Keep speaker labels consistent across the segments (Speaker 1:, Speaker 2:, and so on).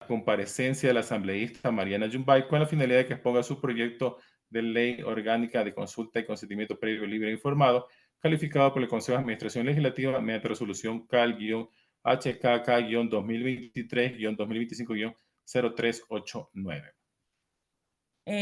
Speaker 1: comparecencia de la asambleísta Mariana Yumbay con la finalidad de que exponga su proyecto de ley orgánica de consulta y consentimiento previo, libre e informado, calificado por el Consejo de Administración Legislativa mediante resolución CAL-HKK-2023-2025-0389.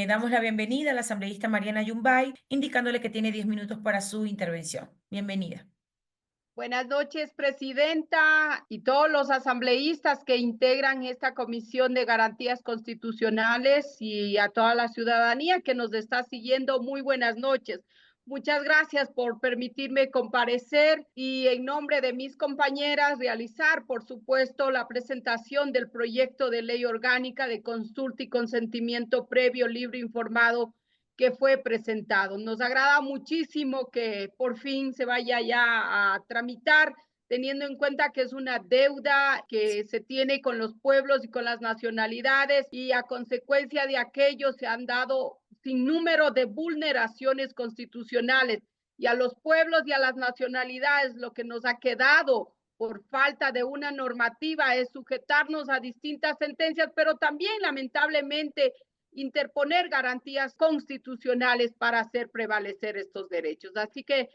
Speaker 2: Damos la bienvenida a la asambleísta Mariana Yumbay, indicándole que tiene 10 minutos para su intervención. Bienvenida.
Speaker 3: Buenas noches, presidenta, y todos los asambleístas que integran esta Comisión de Garantías Constitucionales y a toda la ciudadanía que nos está siguiendo. Muy buenas noches. Muchas gracias por permitirme comparecer y en nombre de mis compañeras realizar, por supuesto, la presentación del proyecto de ley orgánica de consulta y consentimiento previo, libre, informado que fue presentado. Nos agrada muchísimo que por fin se vaya ya a tramitar, teniendo en cuenta que es una deuda que se tiene con los pueblos y con las nacionalidades, y a consecuencia de aquello se han dado sin número de vulneraciones constitucionales, y a los pueblos y a las nacionalidades lo que nos ha quedado por falta de una normativa es sujetarnos a distintas sentencias, pero también lamentablemente interponer garantías constitucionales para hacer prevalecer estos derechos. Así que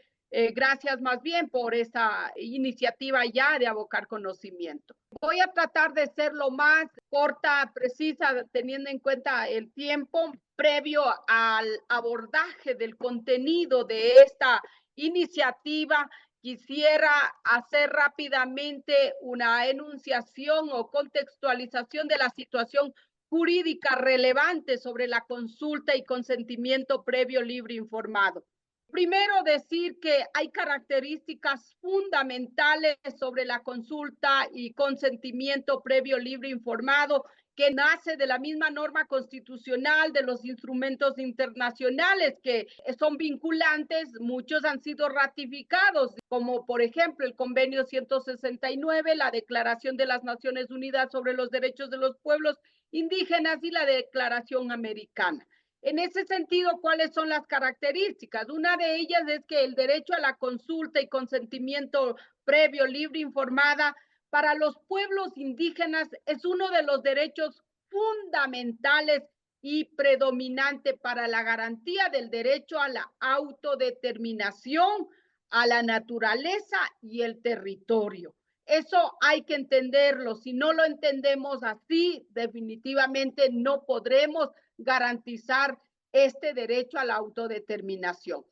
Speaker 3: gracias más bien por esa iniciativa ya de abocar conocimiento. Voy a tratar de ser lo más corta, precisa, teniendo en cuenta el tiempo previo al abordaje del contenido de esta iniciativa. Quisiera hacer rápidamente una enunciación o contextualización de la situación jurídica relevante sobre la consulta y consentimiento previo, libre, informado. Primero, decir que hay características fundamentales sobre la consulta y consentimiento previo, libre, informado, que nace de la misma norma constitucional, de los instrumentos internacionales que son vinculantes. Muchos han sido ratificados, como por ejemplo el Convenio 169, la Declaración de las Naciones Unidas sobre los Derechos de los Pueblos Indígenas y la Declaración Americana. En ese sentido, ¿cuáles son las características? Una de ellas es que el derecho a la consulta y consentimiento previo, libre, informada para los pueblos indígenas es uno de los derechos fundamentales y predominante para la garantía del derecho a la autodeterminación, a la naturaleza y el territorio. Eso hay que entenderlo. Si no lo entendemos así, definitivamente no podremos garantizar este derecho a la autodeterminación.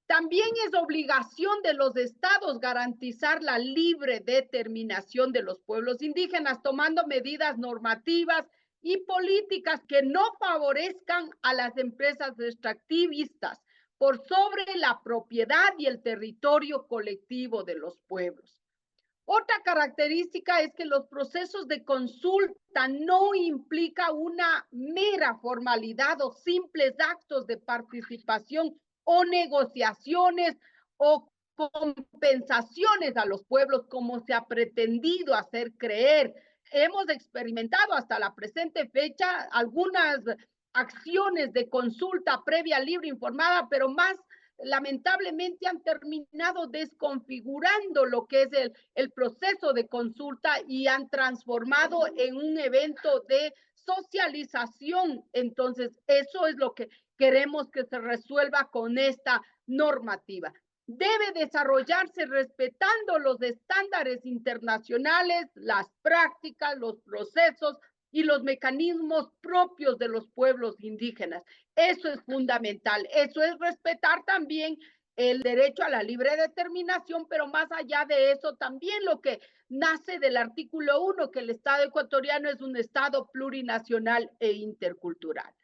Speaker 3: También es obligación de los estados garantizar la libre determinación de los pueblos indígenas, tomando medidas normativas y políticas que no favorezcan a las empresas extractivistas por sobre la propiedad y el territorio colectivo de los pueblos. Otra característica es que los procesos de consulta no implica una mera formalidad o simples actos de participación o negociaciones o compensaciones a los pueblos como se ha pretendido hacer creer. Hemos experimentado hasta la presente fecha algunas acciones de consulta previa, libre, informada, pero más lamentablemente han terminado desconfigurando lo que es el proceso de consulta y han transformado en un evento de socialización. Entonces, eso es lo que queremos que se resuelva con esta normativa. Debe desarrollarse respetando los estándares internacionales, las prácticas, los procesos y los mecanismos propios de los pueblos indígenas. Eso es fundamental. Eso es respetar también el derecho a la libre determinación, pero más allá de eso, también lo que nace del artículo 1, que el Estado ecuatoriano es un Estado plurinacional e intercultural.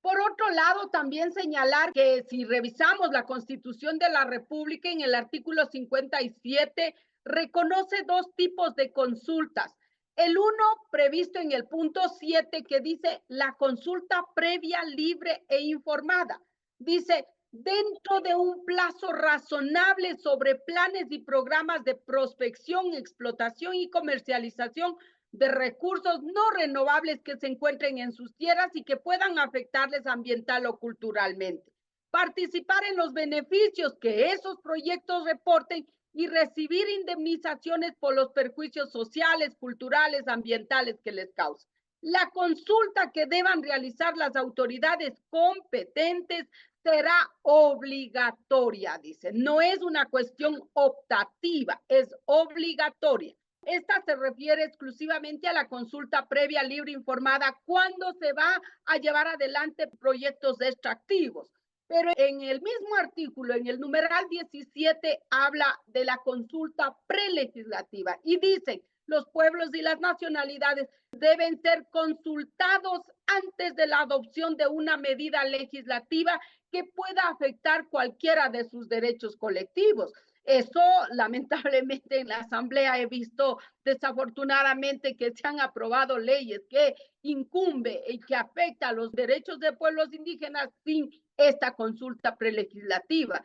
Speaker 3: Por otro lado, también señalar que si revisamos la Constitución de la República, en el artículo 57 reconoce dos tipos de consultas. El uno, previsto en el punto 7, que dice la consulta previa, libre e informada. Dice, dentro de un plazo razonable sobre planes y programas de prospección, explotación y comercialización de recursos no renovables que se encuentren en sus tierras y que puedan afectarles ambiental o culturalmente. Participar en los beneficios que esos proyectos reporten y recibir indemnizaciones por los perjuicios sociales, culturales, ambientales que les causen. La consulta que deban realizar las autoridades competentes será obligatoria, dice. No es una cuestión optativa, es obligatoria. Esta se refiere exclusivamente a la consulta previa, libre, informada, cuando se va a llevar adelante proyectos extractivos. Pero en el mismo artículo, en el numeral 17, habla de la consulta prelegislativa y dice, los pueblos y las nacionalidades deben ser consultados antes de la adopción de una medida legislativa que pueda afectar cualquiera de sus derechos colectivos. Eso, lamentablemente, en la Asamblea he visto desafortunadamente que se han aprobado leyes que incumbe y que afecta a los derechos de pueblos indígenas sin esta consulta prelegislativa.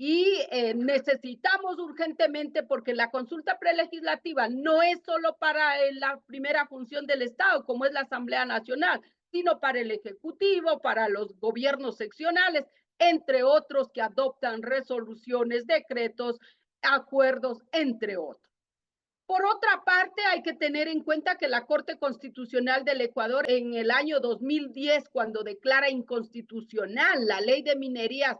Speaker 3: Y necesitamos urgentemente, porque la consulta prelegislativa no es solo para la primera función del Estado, como es la Asamblea Nacional, sino para el Ejecutivo, para los gobiernos seccionales, entre otros que adoptan resoluciones, decretos, acuerdos, entre otros. Por otra parte, hay que tener en cuenta que la Corte Constitucional del Ecuador en el año 2010, cuando declara inconstitucional la ley de minerías,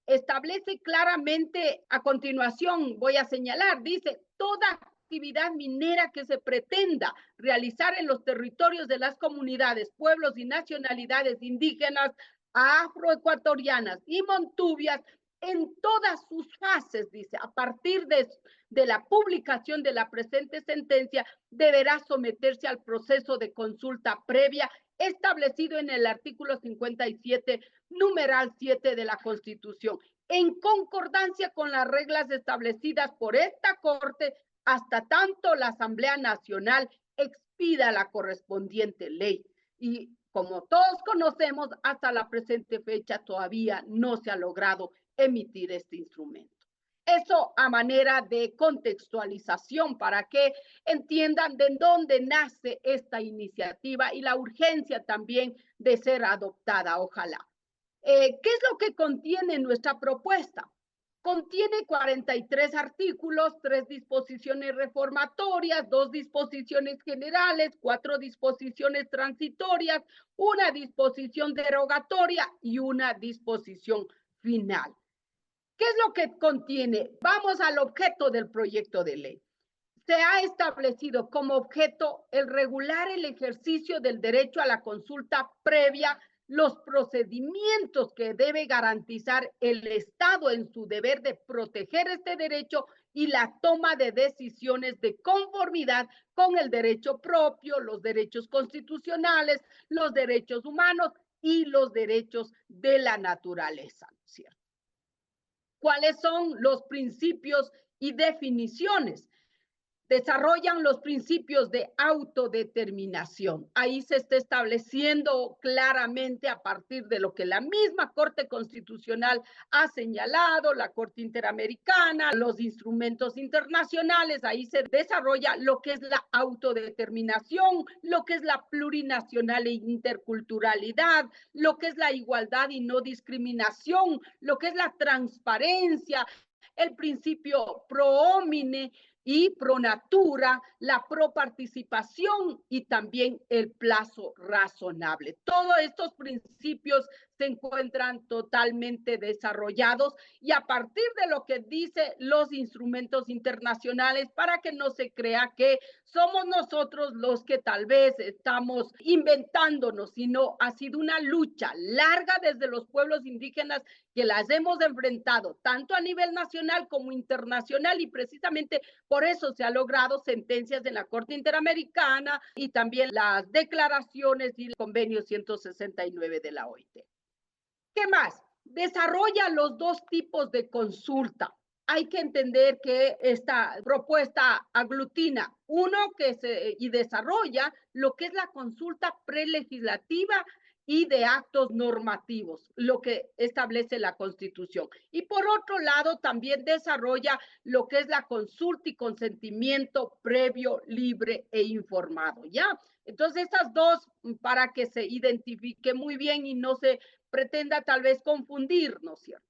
Speaker 3: establece claramente, a continuación voy a señalar, dice, toda actividad minera que se pretenda realizar en los territorios de las comunidades, pueblos y nacionalidades indígenas, afroecuatorianas y montubias, en todas sus fases, dice, a partir de la publicación de la presente sentencia, deberá someterse al proceso de consulta previa establecido en el artículo 57, numeral 7 de la Constitución, en concordancia con las reglas establecidas por esta Corte, hasta tanto la Asamblea Nacional expida la correspondiente ley. Y como todos conocemos, hasta la presente fecha todavía no se ha logrado emitir este instrumento. Eso a manera de contextualización para que entiendan de dónde nace esta iniciativa y la urgencia también de ser adoptada, ojalá. ¿Qué es lo que contiene nuestra propuesta? Contiene 43 artículos, 3 disposiciones reformatorias, 2 disposiciones generales, 4 disposiciones transitorias, una disposición derogatoria y una disposición final. ¿Qué es lo que contiene? Vamos al objeto del proyecto de ley. Se ha establecido como objeto el regular el ejercicio del derecho a la consulta previa, los procedimientos que debe garantizar el Estado en su deber de proteger este derecho y la toma de decisiones de conformidad con el derecho propio, los derechos constitucionales, los derechos humanos y los derechos de la naturaleza, ¿cierto? ¿Cuáles son los principios y definiciones? Desarrollan los principios de autodeterminación. Ahí se está estableciendo claramente a partir de lo que la misma Corte Constitucional ha señalado, la Corte Interamericana, los instrumentos internacionales, ahí se desarrolla lo que es la autodeterminación, lo que es la plurinacional e interculturalidad, lo que es la igualdad y no discriminación, lo que es la transparencia, el principio pro homine y pro natura, la proparticipación y también el plazo razonable. Todos estos principios se encuentran totalmente desarrollados y a partir de lo que dicen los instrumentos internacionales, para que no se crea que somos nosotros los que tal vez estamos inventándonos, sino ha sido una lucha larga desde los pueblos indígenas que las hemos enfrentado tanto a nivel nacional como internacional y precisamente por eso se han logrado sentencias en la Corte Interamericana y también las declaraciones y el convenio 169 de la OIT. ¿Qué más? Desarrolla los 2 tipos de consulta. Hay que entender que esta propuesta aglutina y desarrolla lo que es la consulta prelegislativa y de actos normativos, lo que establece la Constitución. Y por otro lado, también desarrolla lo que es la consulta y consentimiento previo, libre e informado, ¿ya? Entonces, estas 2, para que se identifique muy bien y no se pretenda tal vez confundir, ¿no es cierto?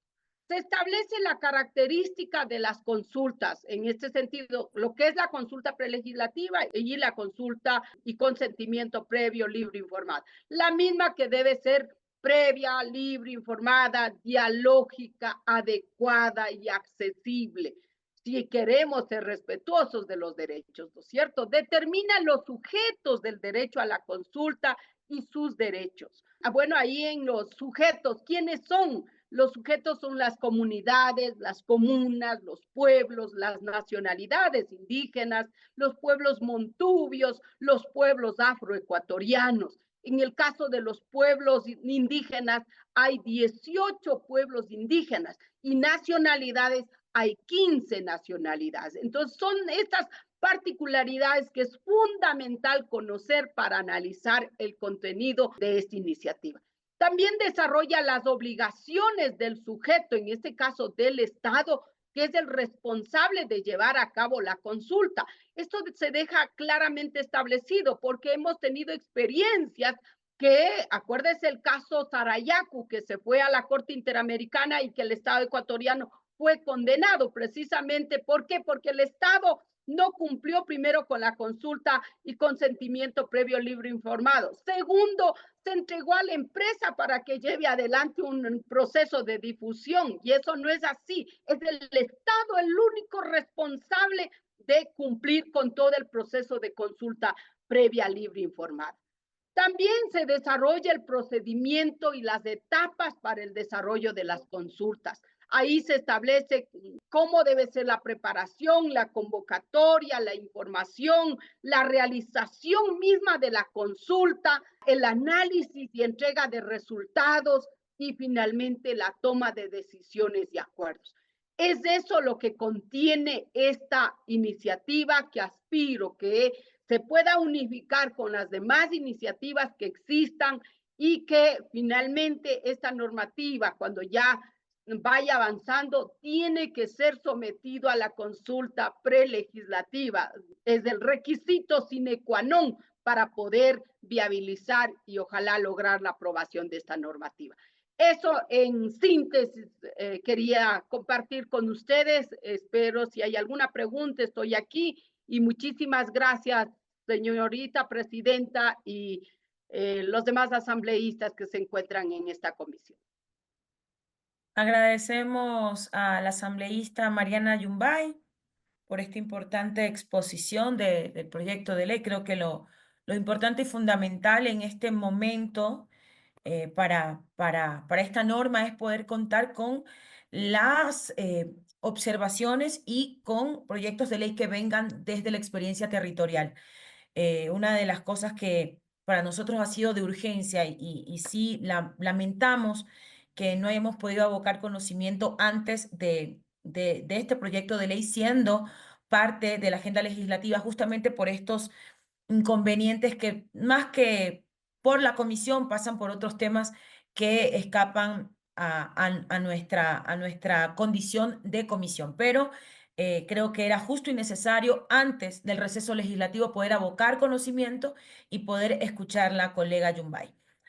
Speaker 3: Se establece la característica de las consultas, en este sentido, lo que es la consulta prelegislativa y la consulta y consentimiento previo, libre, informado. La misma que debe ser previa, libre, informada, dialógica, adecuada y accesible. Si queremos ser respetuosos de los derechos, ¿no es cierto? Determina los sujetos del derecho a la consulta y sus derechos. Bueno, ahí en los sujetos, ¿quiénes son? Los sujetos son las comunidades, las comunas, los pueblos, las nacionalidades indígenas, los pueblos montubios, los pueblos afroecuatorianos. En el caso de los pueblos indígenas, hay 18 pueblos indígenas y nacionalidades, hay 15 nacionalidades. Entonces, son estas particularidades que es fundamental conocer para analizar el contenido de esta iniciativa. También desarrolla las obligaciones del sujeto, en este caso del Estado, que es el responsable de llevar a cabo la consulta. Esto se deja claramente establecido porque hemos tenido experiencias que, acuérdese el caso Sarayaku, que se fue a la Corte Interamericana y que el Estado ecuatoriano fue condenado precisamente. ¿Por qué? Porque el Estado no cumplió primero con la consulta y consentimiento previo, libre, informado. Segundo, se entregó a la empresa para que lleve adelante un proceso de difusión y eso no es así. Es el Estado el único responsable de cumplir con todo el proceso de consulta previa, libre, informada. También se desarrolla el procedimiento y las etapas para el desarrollo de las consultas. Ahí se establece cómo debe ser la preparación, la convocatoria, la información, la realización misma de la consulta, el análisis y entrega de resultados y finalmente la toma de decisiones y acuerdos. Es eso lo que contiene esta iniciativa que aspiro que se pueda unificar con las demás iniciativas que existan y que finalmente esta normativa, cuando ya vaya avanzando, tiene que ser sometido a la consulta prelegislativa. Es el requisito sine qua non para poder viabilizar y ojalá lograr la aprobación de esta normativa. Eso en síntesis quería compartir con ustedes. Espero si hay alguna pregunta, estoy aquí y muchísimas gracias, señorita presidenta y los demás asambleístas que se encuentran en esta comisión.
Speaker 2: Agradecemos a la asambleísta Mariana Yumbay por esta importante exposición del proyecto de ley. Creo que lo importante y fundamental en este momento para esta norma es poder contar con las observaciones y con proyectos de ley que vengan desde la experiencia territorial. Una de las cosas que para nosotros ha sido de urgencia y sí lamentamos que no hemos podido abocar conocimiento antes de este proyecto de ley siendo parte de la agenda legislativa justamente por estos inconvenientes que más que por la comisión pasan por otros temas que escapan a nuestra condición de comisión. Pero creo que era justo y necesario antes del receso legislativo poder abocar conocimiento y poder escuchar la colega Yumbay.